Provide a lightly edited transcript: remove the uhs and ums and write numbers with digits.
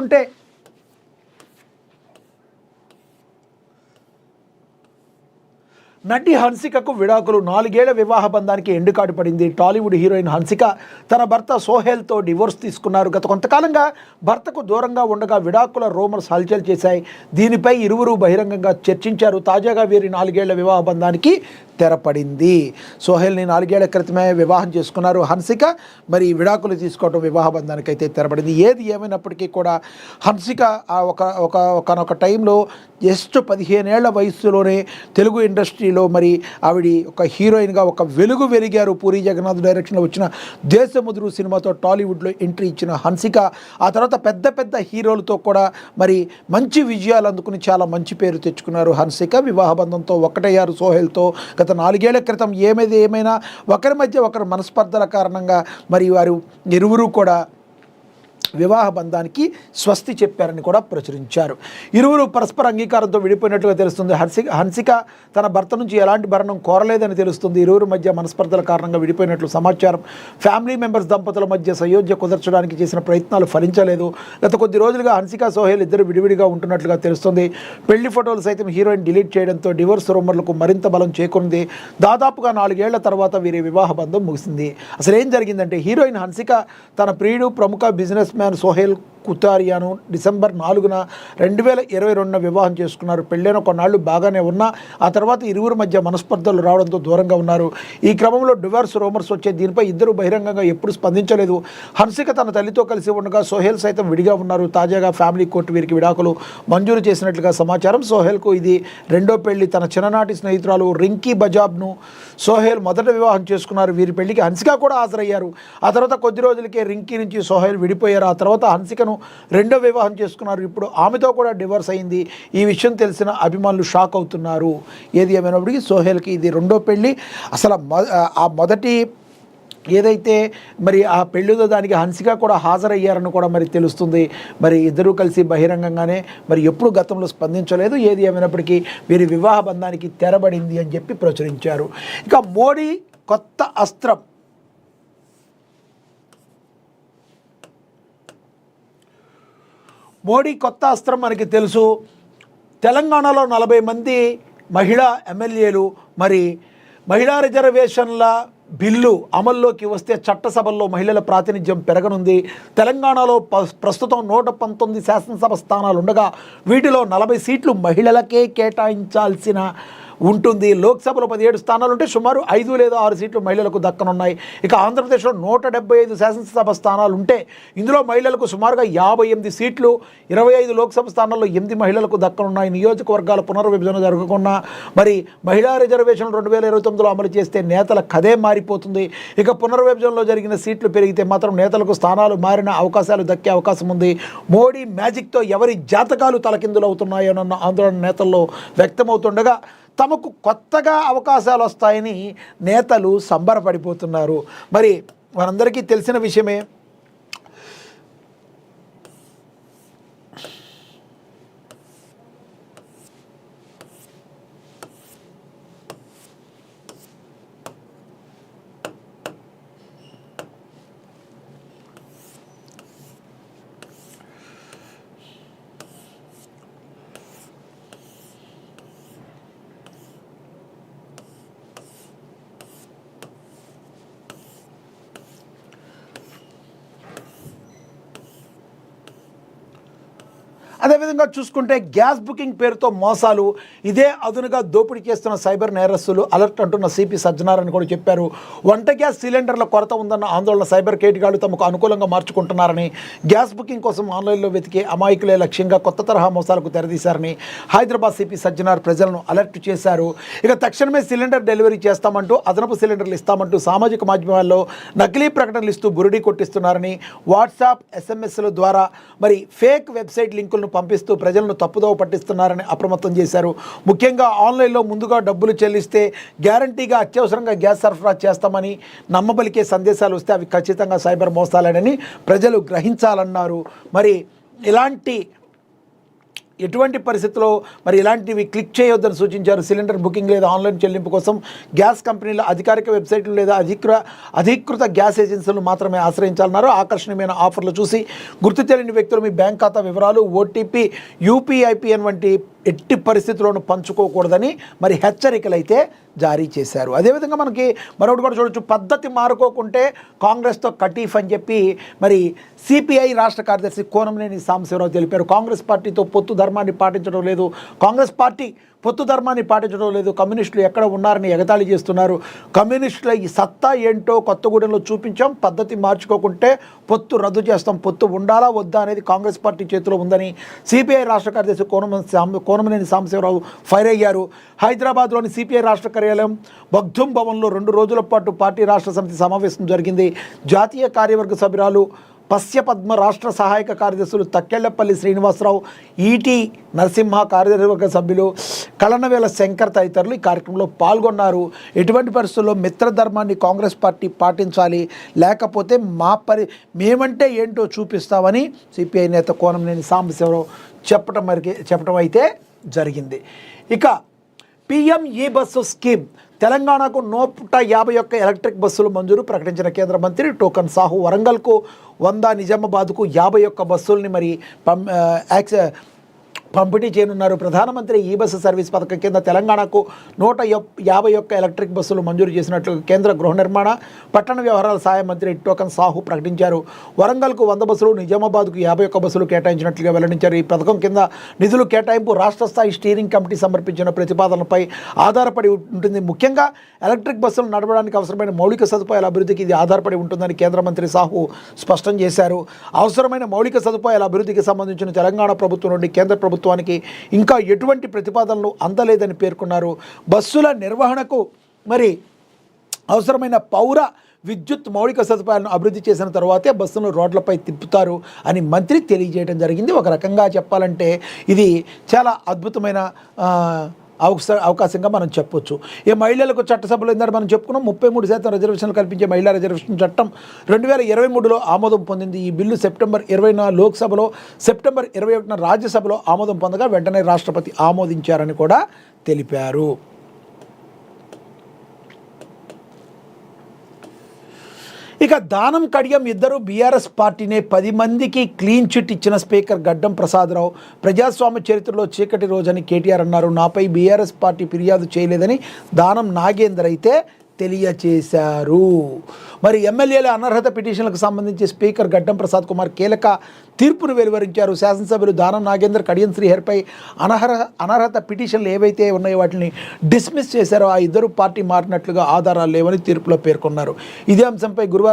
ఉంటే నటి హన్సికకు విడాకులు 4 ఏళ్ల వివాహ బంధానికి ఎండుకాటు పడింది. టాలీవుడ్ హీరోయిన్ హన్సిక తన భర్త సోహెల్తో డివోర్స్ తీసుకున్నారు. గత కొంతకాలంగా భర్తకు దూరంగా ఉండగా విడాకుల రూమర్స్ హల్చల్ చేశాయి. దీనిపై ఇరువురు బహిరంగంగా చర్చించారు. తాజాగా వీరి 4 ఏళ్ల వివాహ బంధానికి తెరపడింది. సోహెల్ని 4 ఏళ్ల క్రితమే వివాహం చేసుకున్నారు హన్సిక. మరి విడాకులు తీసుకోవడం వివాహ బంధానికి అయితే తెరపడింది. ఏది ఏమైనప్పటికీ కూడా హన్సిక ఒకనొక టైంలో జస్ట్ 15 ఏళ్ల వయసులోనే తెలుగు ఇండస్ట్రీలో మరి ఆవిడ ఒక హీరోయిన్గా ఒక వెలిగారు. పూరి జగన్నాథ్ డైరెక్షన్లో వచ్చిన దేశముద్రు సినిమాతో టాలీవుడ్లో ఎంట్రీ ఇచ్చిన హన్సిక ఆ తర్వాత పెద్ద హీరోలతో కూడా మరి మంచి విజయాలు అందుకుని చాలా మంచి పేరు తెచ్చుకున్నారు. హన్సిక వివాహ బంధంతో ఒక్కటయ్యారు సోహెల్తో. గత 4 ఏళ్ల క్రితం ఏమైనా ఒకరి మధ్య ఒకరి మనస్పర్ధల కారణంగా మరి వారు ఇరువురు కూడా వివాహ బంధానికి స్వస్తి చెప్పారని కూడా ప్రచురించారు. ఇరువురు పరస్పర అంగీకారంతో విడిపోయినట్లుగా తెలుస్తుంది. హన్సిక తన భర్త నుంచి ఎలాంటి భరణం కోరలేదని తెలుస్తుంది. ఇరువురు మధ్య మనస్పర్ధల కారణంగా విడిపోయినట్లు సమాచారం. ఫ్యామిలీ మెంబర్స్ దంపతుల మధ్య సయోధ్య కుదర్చడానికి చేసిన ప్రయత్నాలు ఫలించలేదు. గత కొద్ది రోజులుగా హన్సిక సోహెల్ ఇద్దరు విడివిడిగా ఉంటున్నట్లుగా తెలుస్తుంది. పెళ్లి ఫోటోలు సైతం హీరోయిన్ డిలీట్ చేయడంతో డివోర్స్ రూమర్లకు మరింత బలం చేకూరింది. దాదాపుగా 4 ఏళ్ల తర్వాత వీరి వివాహ బంధం ముగిసింది. అసలు ఏం జరిగిందంటే హీరోయిన్ హన్సిక తన ప్రియుడు ప్రముఖ బిజినెస్ మ్యాన్ సోహెల్ కుతారియాను డిసెంబర్ 4న 2022 వివాహం చేసుకున్నారు. పెళ్ళైన కొన్నాళ్ళు బాగానే ఉన్నా ఆ తర్వాత ఇరువురు మధ్య మనస్పర్ధలు రావడంతో దూరంగా ఉన్నారు. ఈ క్రమంలో డివోర్స్ రూమర్స్ వచ్చే దీనిపై ఇద్దరు బహిరంగంగా ఎప్పుడు స్పందించలేదు. హన్సిక తన తల్లితో కలిసి ఉండగా సోహెల్ సైతం విడిగా ఉన్నారు. తాజాగా ఫ్యామిలీ కోర్టు వీరికి విడాకులు మంజూరు చేసినట్లుగా సమాచారం. సోహెల్కు ఇది 2వ పెళ్లి. తన చిన్ననాటి స్నేహితురాలు రింకీ బజాబ్ను సోహెల్ మొదట వివాహం చేసుకున్నారు. వీరి పెళ్లికి హన్సిక కూడా హాజరయ్యారు. ఆ తర్వాత కొద్ది రోజులకే రింకీ నుంచి సోహెల్ విడిపోయారు. ఆ తర్వాత హన్సికను 2వ వివాహం చేసుకున్నారు. ఇప్పుడు ఆమెతో కూడా డివోర్స్ అయింది. ఈ విషయం తెలిసిన అభిమానులు షాక్ అవుతున్నారు. ఏది ఏమైనప్పటికీ సోహెల్కి ఇది 2వ పెళ్ళి. అసలు ఆ మొదటి ఏదైతే మరి ఆ పెళ్ళిదో దానికి హన్సిక కూడా హాజరయ్యారని కూడా మరి తెలుస్తుంది. మరి ఇద్దరూ కలిసి బహిరంగంగానే మరి ఎప్పుడు గతంలో స్పందించలేదు. ఏది ఏమైనప్పటికీ వీరి వివాహ బంధానికి తెరబడింది అని చెప్పి ప్రచురించారు. ఇక మోడీ కొత్త అస్త్రం. మోడీ కొత్త అస్త్రం మనకి తెలుసు. తెలంగాణలో 40 మంది మహిళా ఎమ్మెల్యేలు మరి మహిళా రిజర్వేషన్ల బిల్లు అమల్లోకి వస్తే చట్టసభల్లో మహిళల ప్రాతినిధ్యం పెరగనుంది. తెలంగాణలో ప్రస్తుతం 119 శాసనసభ స్థానాలు ఉండగా వీటిలో 40 సీట్లు మహిళలకే కేటాయించాల్సిన ఉంటుంది. లోక్సభలో 17 స్థానాలు ఉంటే సుమారు 5 లేదా 6 సీట్లు మహిళలకు దక్కనున్నాయి. ఇక ఆంధ్రప్రదేశ్లో 175 శాసనసభ స్థానాలు ఉంటే ఇందులో మహిళలకు సుమారుగా 58 సీట్లు, 25 లోక్సభ స్థానాల్లో 8 మహిళలకు దక్కనున్నాయి. నియోజకవర్గాల పునర్విభజన జరగకుండా మరి మహిళా రిజర్వేషన్లు 2029లో అమలు చేస్తే నేతల కథే మారిపోతుంది. ఇక పునర్విభజనలో జరిగిన సీట్లు పెరిగితే మాత్రం నేతలకు స్థానాలు మారిన అవకాశాలు దక్కే అవకాశం ఉంది. మోడీ మ్యాజిక్తో ఎవరి జాతకాలు తలకిందులు అవుతున్నాయోనన్న ఆందోళన నేతల్లో వ్యక్తమవుతుండగా తమకు కొత్తగా అవకాశాలు వస్తాయని నేతలు సంబరపడిపోతున్నారు. మరి మనందరికీ తెలిసిన విషయమే. అదేవిధంగా చూసుకుంటే గ్యాస్ బుకింగ్ పేరుతో మోసాలు, ఇదే అదునుగా దోపిడీ చేస్తున్న సైబర్ నేరస్తులు అలర్ట్ అంటున్న సిపి సజ్జనారాయణ కూడా చెప్పారు. వంట గ్యాస్ సిలిండర్ల కొరత ఉందన్న ఆందోళన సైబర్ కేటగాళ్లు తమకు అనుకూలంగా మార్చుకుంటున్నారని, గ్యాస్ బుకింగ్ కోసం ఆన్లైన్లో వెతికే అమాయకులే లక్ష్యంగా కొత్త తరహా మోసాలకు తెరదీశారని హైదరాబాద్ సిపి సజ్జనార్ ప్రజలను అలర్ట్ చేశారు. ఇక తక్షణమే సిలిండర్ డెలివరీ చేస్తామంటూ, అదనపు సిలిండర్లు ఇస్తామంటూ సామాజిక మాధ్యమాల్లో నకిలీ ప్రకటనలు ఇస్తూ బురిడీ కొట్టిస్తున్నారని, వాట్సాప్ ఎస్ఎంఎస్ల ద్వారా మరి ఫేక్ వెబ్సైట్ లింకులను పంపిస్తూ ప్రజలను తప్పుదోవ పట్టిస్తున్నారని అప్రమత్తం చేశారు. ముఖ్యంగా ఆన్లైన్లో ముందుగా డబ్బులు చెల్లిస్తే గ్యారంటీగా అత్యవసరంగా గ్యాస్ సరఫరా చేస్తామని నమ్మబలికే సందేశాలు వస్తే అవి ఖచ్చితంగా సైబర్ మోసాలేనని ప్రజలు గ్రహించాలన్నారు. మరి ఇలాంటి ఎటువంటి పరిస్థితుల్లో మరి ఇలాంటివి క్లిక్ చేయొద్దని సూచించారు. సిలిండర్ బుకింగ్ లేదా ఆన్లైన్ చెల్లింపు కోసం గ్యాస్ కంపెనీల అధికారిక వెబ్సైట్లు లేదా అధికృత గ్యాస్ ఏజెన్సీలను మాత్రమే ఆశ్రయించాలన్నారు. ఆకర్షణీయమైన ఆఫర్లు చూసి గుర్తు తెలియని వ్యక్తులు మీ బ్యాంక్ ఖాతా వివరాలు, ఓటీపీ, యూపీఐపిఎన్ వంటి ఎట్టి పరిస్థితుల్లోనూ పంచుకోకూడదని మరి హెచ్చరికలు అయితే జారీ చేశారు. అదేవిధంగా మనకి మరొకటి కూడా చూడొచ్చు, పద్ధతి మారుకోకుంటే కాంగ్రెస్తో కటీఫ్ అని చెప్పి మరి సిపిఐ రాష్ట్ర కార్యదర్శి కోనంనేని సాంబశివరావు తెలిపారు. కాంగ్రెస్ పార్టీతో పొత్తు ధర్మాన్ని పాటించడం లేదు, కాంగ్రెస్ పార్టీ పొత్తు ధర్మాన్ని పాటించడం లేదు, కమ్యూనిస్టులు ఎక్కడ ఉన్నారని ఎగతాళి చేస్తున్నారు. కమ్యూనిస్టుల ఈ సత్తా ఏంటో కొత్తగూడెంలో చూపించాం, పద్ధతి మార్చుకోకుంటే పొత్తు రద్దు చేస్తాం, పొత్తు ఉండాలా వద్దా అనేది కాంగ్రెస్ పార్టీ చేతిలో ఉందని సిపిఐ రాష్ట్ర కార్యదర్శి కోనమనేని సాంబశివరావు ఫైర్ అయ్యారు. హైదరాబాద్లోని సిపిఐ రాష్ట్ర కార్యాలయం బగ్ధుం భవన్లో 2 రోజుల పాటు పార్టీ రాష్ట్ర సమితి సమావేశం జరిగింది. జాతీయ కార్యవర్గ సభ్యురాలు పశ్యపద్మ, రాష్ట్ర సహాయక కార్యదర్శులు తక్కెళ్లపల్లి శ్రీనివాసరావు, ఈటీ నరసింహ, కార్యవర్గ సభ్యులు కలనవేల శంకర్ తదితరులు ఈ కార్యక్రమంలో పాల్గొన్నారు. ఎటువంటి పరిస్థితుల్లో మిత్రధర్మాన్ని కాంగ్రెస్ పార్టీ పాటించాలి, లేకపోతే మేమంటే ఏంటో చూపిస్తామని సిపిఐ నేత కోనంనేని సాంబశివరావు చెప్పడం అయితే జరిగింది. ఇక పిఎం ఈ బస్సు స్కీమ్, తెలంగాణకు 151 ఎలక్ట్రిక్ బస్సులు మంజూరు ప్రకటించిన కేంద్ర మంత్రి టోకన్ సాహు. వరంగల్కు 100, నిజామాబాద్కు 51 బస్సుల్ని మరి పంపిణీ చేయనున్నారు. ప్రధానమంత్రి ఈ బస్సు సర్వీస్ పథకం కింద తెలంగాణకు 151 ఎలక్ట్రిక్ బస్సులు మంజూరు చేసినట్లు కేంద్ర గృహ నిర్మాణ, పట్టణ వ్యవహారాల సహాయ మంత్రి టోకన్ సాహు ప్రకటించారు. వరంగల్కు 100 బస్సులు, నిజామాబాద్కు 51 బస్సులు కేటాయించినట్లుగా వెల్లడించారు. ఈ పథకం కింద నిధులు కేటాయింపు రాష్ట్ర స్థాయి స్టీరింగ్ కమిటీ సమర్పించిన ప్రతిపాదనలపై ఆధారపడి ఉంటుంది. ముఖ్యంగా ఎలక్ట్రిక్ బస్సులు నడపడానికి అవసరమైన మౌలిక సదుపాయాల అభివృద్ధికి ఇది ఆధారపడి ఉంటుందని కేంద్ర మంత్రి సాహు స్పష్టం చేశారు. అవసరమైన మౌలిక సదుపాయాల అభివృద్ధికి సంబంధించిన తెలంగాణ ప్రభుత్వం నుండి కేంద్ర ప్రభుత్వానికి ఇంకా ఎటువంటి ప్రతిపాదనలు అందలేదని పేర్కొన్నారు. బస్సుల నిర్వహణకు మరి అవసరమైన పౌర విద్యుత్ మౌలిక సదుపాయాలను అభివృద్ధి చేసిన తర్వాతే బస్సులను రోడ్లపై తిప్పుతారు అని మంత్రి తెలియజేయడం జరిగింది. ఒక రకంగా చెప్పాలంటే ఇది చాలా అద్భుతమైన అవకాశంగా మనం చెప్పొచ్చు. ఈ మహిళలకు చట్టసభలో ఏంటంటే మనం చెప్పుకున్నాం, 33% రిజర్వేషన్లు కల్పించే మహిళా రిజర్వేషన్ చట్టం 2023లో ఆమోదం పొందింది. ఈ బిల్లు సెప్టెంబర్ 20న లోక్సభలో, సెప్టెంబర్ 21న రాజ్యసభలో ఆమోదం పొందగా వెంటనే రాష్ట్రపతి ఆమోదించారని కూడా తెలిపారు. ఇక దానం కడియం ఇద్దరు బీఆర్ఎస్ పార్టీనే 10 మందికి క్లీన్ చిట్ ఇచ్చిన స్పీకర్ గడ్డం ప్రసాదరావు. ప్రజాస్వామ్య చరిత్రలో చీకటి రోజని కేటీఆర్ అన్నారు. నాపై బీఆర్ఎస్ పార్టీ ఫిర్యాదు చేయలేదని దానం నాగేందర్ అయితే తెలియచేశారు. మరి ఎమ్మెల్యేల అనర్హత పిటిషన్లకు సంబంధించి స్పీకర్ గడ్డం ప్రసాద్ కుమార్ కీలక తీర్పును వెలువరించారు. శాసనసభ్యులు దానం నాగేందర్, కడియం శ్రీహరిపై అనర్హత పిటిషన్లు ఏవైతే ఉన్నాయో వాటిని డిస్మిస్ చేశారో ఆ ఇద్దరు పార్టీ మారినట్లుగా ఆధారాలు లేవని తీర్పులో పేర్కొన్నారు. ఇదే అంశంపై గురువారం